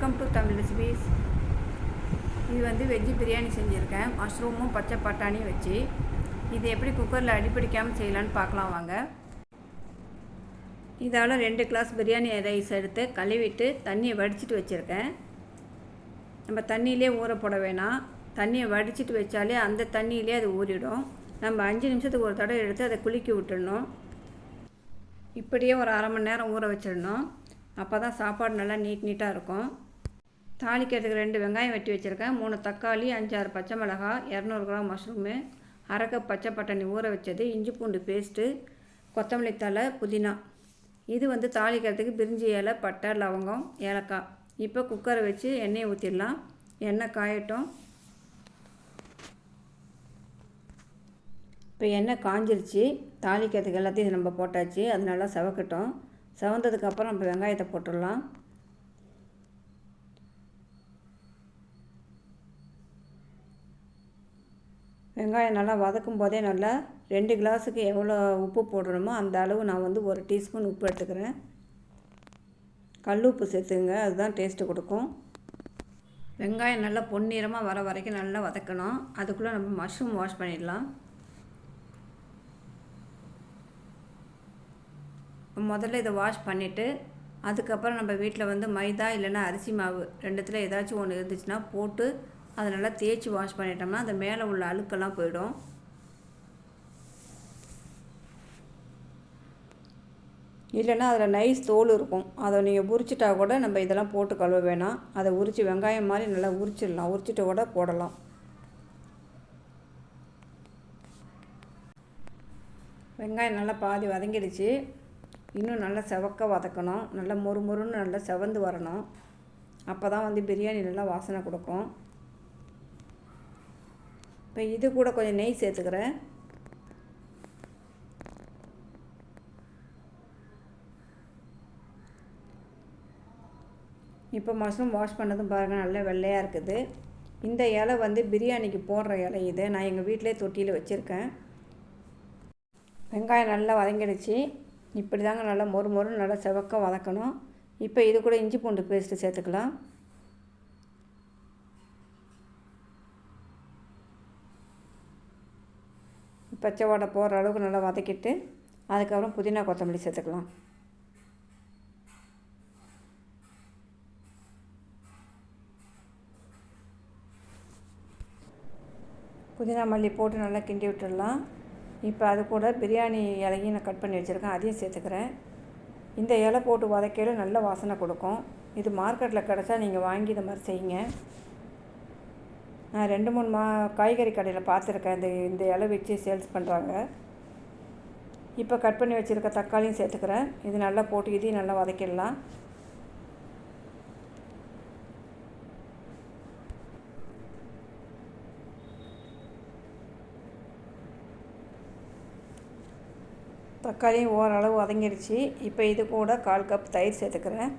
Welcome to Tamil recipes. இது வந்து veg biryani செஞ்சுருக்கேன், மஷ்ரூமும் பச்சை பட்டாணியும் வச்சு. இது எப்படி குக்கரில் அடிப்பிடிக்காமல் செய்யலான்னு பார்க்கலாம் வாங்க. இதால் 2 கிளாஸ் பிரியாணி ரைஸ் எடுத்து கழுவிட்டு தண்ணியை வடிச்சிட்டு வச்சுருக்கேன். நம்ம தண்ணியிலே ஊற போட வேணாம், தண்ணியை வடிச்சிட்டு வச்சாலே அந்த தண்ணியிலே அது ஊறிடும். நம்ம 5 நிமிஷத்துக்கு ஒரு தடவை எடுத்து அதை குலுக்கி விட்டுடணும். இப்படியே ஒரு அரை மணி நேரம் ஊற வச்சிடணும். அப்போ தான் சாப்பாடு நல்லா நீட்டாக இருக்கும். தாளிக்கிறதுக்கு 2 வெங்காயம் வெட்டி வச்சுருக்கேன், 3 தக்காளி, 5-6 பச்சை மிளகாய், 200 கிராம் மஷ்ரூமு, அரை கப் பச்சை பட்டாணி ஊற வச்சது, இஞ்சி பூண்டு பேஸ்ட்டு, கொத்தமல்லி தழை, புதினா. இது வந்து தாளிக்கிறதுக்கு பிரிஞ்சி இலை, பட்டை, லவங்கம், ஏலக்காய். இப்போ குக்கரை வச்சு எண்ணெயை ஊற்றிடலாம். எண்ணெய் காயட்டும். இப்போ எண்ணெய் காஞ்சிருச்சு. தாளிக்கிறதுக்கு எல்லாத்தையும் நம்ம போட்டாச்சு. அது நல்லா செவக்கட்டும். செவந்ததுக்கப்புறம் நம்ம வெங்காயத்தை போட்டுடலாம். வெங்காயம் நல்லா வதக்கும் போதே நல்லா 2 கிளாஸுக்கு எவ்வளோ உப்பு போடுறோமோ அந்த அளவு நான் வந்து 1 டீஸ்பூன் உப்பு எடுத்துக்கிறேன். கல் உப்பு சேர்த்துங்க, அதுதான் டேஸ்ட்டு கொடுக்கும். வெங்காயம் நல்லா பொன்னிறமாக வர வரைக்கும் நல்லா வதக்கணும். அதுக்குள்ளே நம்ம மஷ்ரூம் வாஷ் பண்ணிடலாம். முதல்ல இதை வாஷ் பண்ணிவிட்டு அதுக்கப்புறம் நம்ம வீட்டில் வந்து மைதா இல்லைன்னா அரிசி மாவு 2த்தில் ஏதாச்சும் ஒன்று இருந்துச்சுன்னா போட்டு அதை நல்லா தேய்ச்சி வாஷ் பண்ணிட்டோம்னா அந்த மேலே உள்ள அழுக்கெல்லாம் போயிடும். இல்லைன்னா அதில் நைஸ் தோல் இருக்கும், அதை நீங்கள் உரிச்சிட்டா கூட நம்ம இதெல்லாம் போட்டு கழுவ வேணாம். அதை உரித்து வெங்காயம் மாதிரி நல்லா உரிச்சிடலாம், உரிச்சிட்டு கூட போடலாம். வெங்காயம் நல்லா பாதி வதங்கிடுச்சு. இன்னும் நல்லா செவக்க வதக்கணும். நல்லா மொறுமொறுன்னு நல்லா செவந்து வரணும். அப்போ தான் வந்து பிரியாணி நல்லா வாசனை கொடுக்கும். இப்போ இது கூட கொஞ்சம் நெய் சேர்த்துக்கிறேன். இப்போ மஷ்ரூம் வாஷ் பண்ணதும் பாருங்கள் நல்லா வெள்ளையாக இருக்குது. இந்த இலை வந்து பிரியாணிக்கு போடுற இலை. இது நான் எங்கள் வீட்டிலே தொட்டியில் வச்சுருக்கேன். வெங்காயம் நல்லா வதங்கிடுச்சு. இப்படி தாங்க நல்லா மொறுமொறுன்னு நல்லா செவக்க வதக்கணும். இப்போ இது கூட இஞ்சி பூண்டு பேஸ்ட்டு சேர்த்துக்கலாம். பச்சை வாடை போகிற அளவுக்கு நல்லா வதக்கிட்டு அதுக்கப்புறம் புதினா கொத்தமல்லி சேர்த்துக்கலாம். புதினா மல்லி போட்டு நல்லா கிண்டி விட்டுடலாம். இப்போ அது கூட பிரியாணி இலையும் நான் கட் பண்ணி வச்சுருக்கேன், அதையும் சேர்த்துக்கிறேன். இந்த இலை போட்டு வதக்கையில் நல்ல வாசனை கொடுக்கும். இது மார்க்கெட்டில் கிடச்சா நீங்கள் வாங்கி இந்த மாதிரி செய்யுங்க. நான் 2-3 காய்கறி கடையில் பார்த்துருக்கேன், இந்த இலை வச்சு சேல்ஸ் பண்ணுறாங்க. இப்போ கட் பண்ணி வச்சுருக்க தக்காளியும் சேர்த்துக்கிறேன். இது நல்லா போட்டு இதையும் நல்லா வதக்கிடலாம். தக்காளியும் ஓரளவு வதங்கிடுச்சு. இப்போ இது கூட 1/4 கப் தயிர் சேர்த்துக்கிறேன்.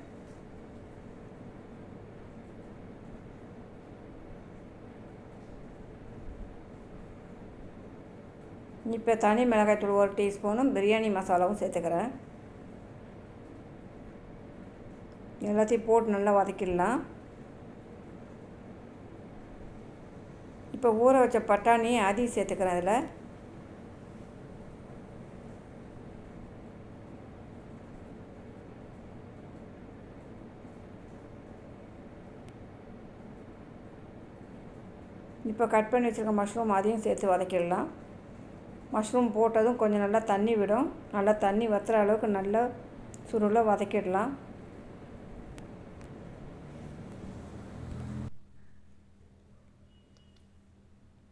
இப்போ தனி மிளகாய்த்தூள் 1 டீஸ்பூனும் பிரியாணி மசாலாவும் சேர்த்துக்கிறேன். எல்லாத்தையும் போட்டு நல்லா வதக்கிடலாம். இப்போ ஊற வச்ச பட்டாணி அதையும் சேர்த்துக்கிறேன். அதில் இப்போ கட் பண்ணி வச்சுருக்க மஷ்ரூம் அதையும் சேர்த்து வதக்கிடலாம். மஷ்ரூம் போட்டதும் கொஞ்சம் நல்லா தண்ணி விடும். நல்லா தண்ணி வற்றுற அளவுக்கு நல்லா சுருள வதக்கிடலாம்.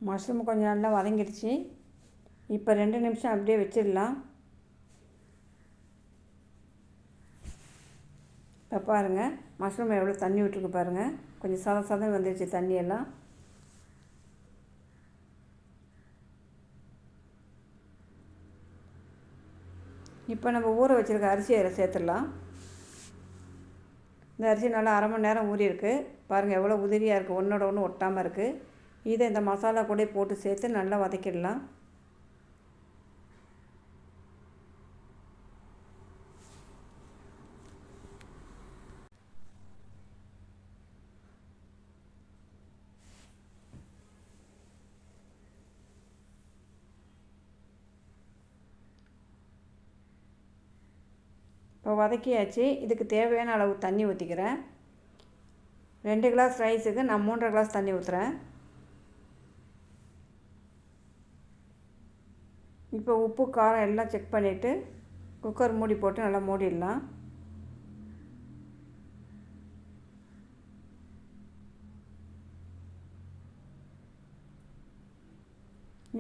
மஷ்ரூம் கொஞ்சம் நல்லா வதங்கிடுச்சு. இப்போ 2 நிமிஷம் அப்படியே வச்சிடலாம். இப்போ பாருங்கள் மஷ்ரூம் எவ்வளோ தண்ணி விட்டுருக்கு பாருங்கள். கொஞ்சம் சதம் வந்துடுச்சு தண்ணியெல்லாம். இப்போ நம்ம ஊற வச்சுருக்க அரிசி அதில் சேர்த்துடலாம். இந்த அரிசி நல்லா அரை மணி நேரம் ஊறி இருக்குது. பாருங்கள் எவ்வளோ உதிரியாக இருக்குது, ஒன்றோட ஒன்று ஒட்டாமல் இருக்குது. இதை இந்த மசாலா கூட போட்டு சேர்த்து நல்லா வதக்கிடலாம். இப்போ வதக்கியாச்சு. இதுக்கு தேவையான அளவு தண்ணி ஊற்றிக்கிறேன். 2 கிளாஸ் ரைஸுக்கு நான் 3.5 கிளாஸ் தண்ணி ஊற்றுறேன். இப்போ உப்பு காரம் எல்லாம் செக் பண்ணிவிட்டு குக்கர் மூடி போட்டு நல்லா மூடிடலாம்.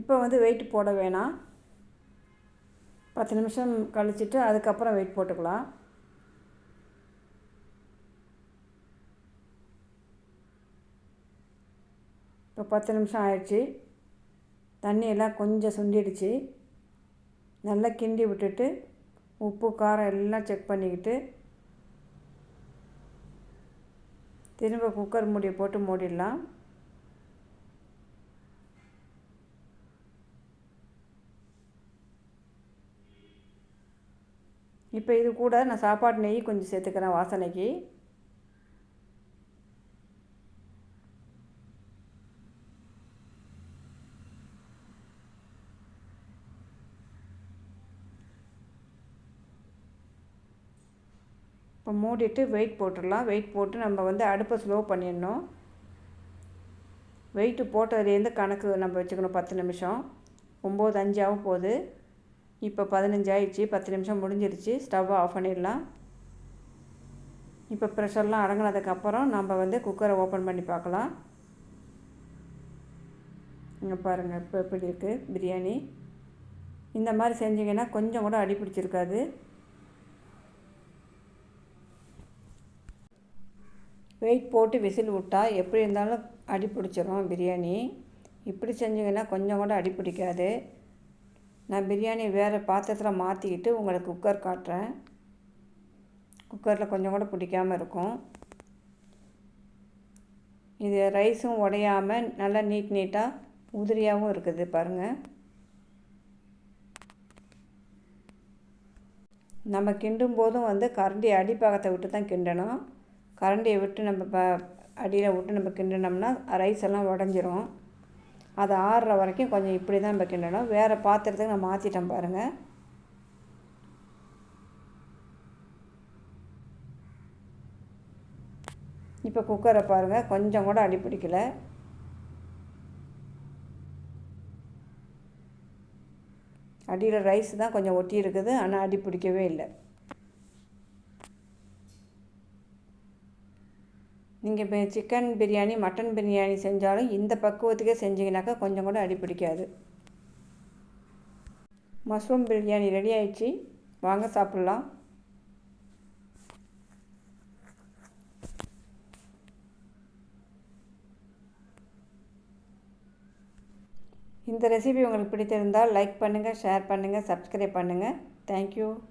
இப்போ வெயிட் போட வேணாம். 10 நிமிஷம் கழிச்சிட்டு அதுக்கப்புறம் வெயிட் போட்டுக்கலாம். இப்போ 10 நிமிஷம் ஆயிடுச்சு. தண்ணியெல்லாம் கொஞ்சம் சுண்டிடுச்சு. நல்லா கிண்டி விட்டுட்டு உப்பு காரம் எல்லாம் செக் பண்ணிக்கிட்டு திரும்ப குக்கர் மூடியை போட்டு மூடிடலாம். இப்போ இது கூட நான் சாப்பாடு நெய் கொஞ்சம் சேர்த்துக்கிறேன் வாசனைக்கு. இப்போ மூடிட்டு வெயிட் போட்டுடலாம். வெயிட் போட்டு நம்ம அடுப்பை ஸ்லோ பண்ணிடணும். வெயிட்டு போட்டதுலேருந்து கணக்கு நம்ம வச்சுக்கணும். 10 நிமிஷம் 9:05 ஆக போகுது. இப்போ 15 ஆயிடுச்சு. 10 நிமிஷம் முடிஞ்சிருச்சு. ஸ்டவ்வை ஆஃப் பண்ணிடலாம். இப்போ ப்ரெஷர்லாம் அடங்கினதுக்கப்புறம் நம்ம குக்கரை ஓப்பன் பண்ணி பார்க்கலாம். இங்கே பாருங்கள் இப்போ எப்படி இருக்குது பிரியாணி. இந்த மாதிரி செஞ்சிங்கன்னா கொஞ்சம் கூட அடி பிடிச்சிருக்காது. வெயிட் போட்டு விசில் விட்டால் எப்படி இருந்தாலும் அடி பிடிச்சிரும் பிரியாணி. இப்படி செஞ்சிங்கன்னா கொஞ்சம் கூட அடி பிடிக்காது. நான் பிரியாணி வேறு பாத்திரத்தில் மாற்றிக்கிட்டு உங்களுக்கு குக்கர் காட்டுறேன். குக்கரில் கொஞ்சம் கூட பிடிக்காமல் இருக்கும். இது ரைஸும் உடையாமல் நல்லா நீட்டாக உதிரியாகவும் இருக்குது பாருங்கள். நம்ம கிண்டும் போதும் கரண்டி அடிப்பாகத்தை விட்டு தான் கிண்டணும். கரண்டியை விட்டு நம்ம அடியில் விட்டு நம்ம கிண்டினோம்னா ரைஸ் எல்லாம் உடஞ்சிரும். அது ஆறுற வரைக்கும் கொஞ்சம் இப்படி தான் நம்ம கிண்டணும். வேறு பாத்திரத்துக்கு நான் மாற்றிட்டேன் பாருங்கள். இப்போ குக்கரை பாருங்கள், கொஞ்சம் கூட அடி பிடிக்கல. அடியில் ரைஸ் தான் கொஞ்சம் ஒட்டி இருக்குது, ஆனால் அடி பிடிக்கவே இல்லை. நீங்கள் இப்போ சிக்கன் பிரியாணி மட்டன் பிரியாணி செஞ்சாலும் இந்த பக்குவத்துக்கே செஞ்சிங்கனாக்கா கொஞ்சம் கூட அடி பிடிக்காது. மஷ்ரூம் பிரியாணி ரெடி ஆயிடுச்சு. வாங்க சாப்பிட்லாம். இந்த ரெசிபி உங்களுக்கு பிடித்திருந்தால் லைக் பண்ணுங்கள், ஷேர் பண்ணுங்கள், சப்ஸ்கிரைப் பண்ணுங்கள். தேங்க்யூ.